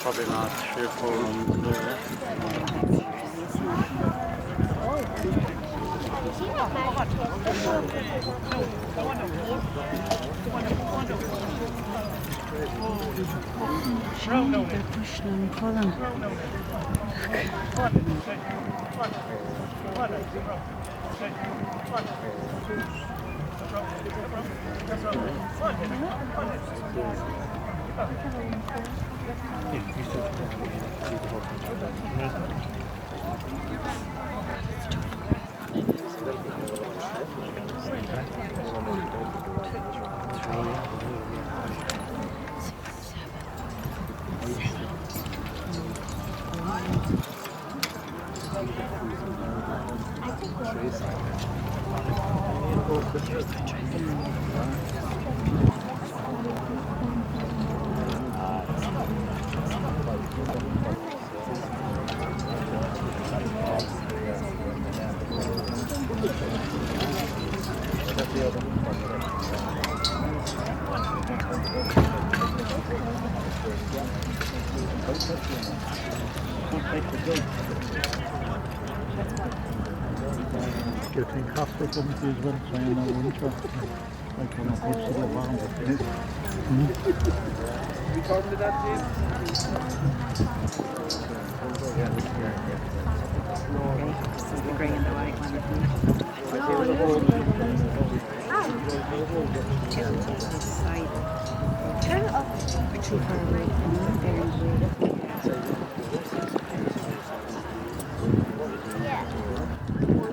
Probably not cheerful. They're pushing and pulling. Eu tenho casca como fiz vergonha na única. Aí que eu não consigo levar um pouquinho. This is the grey and the white one. Too far away from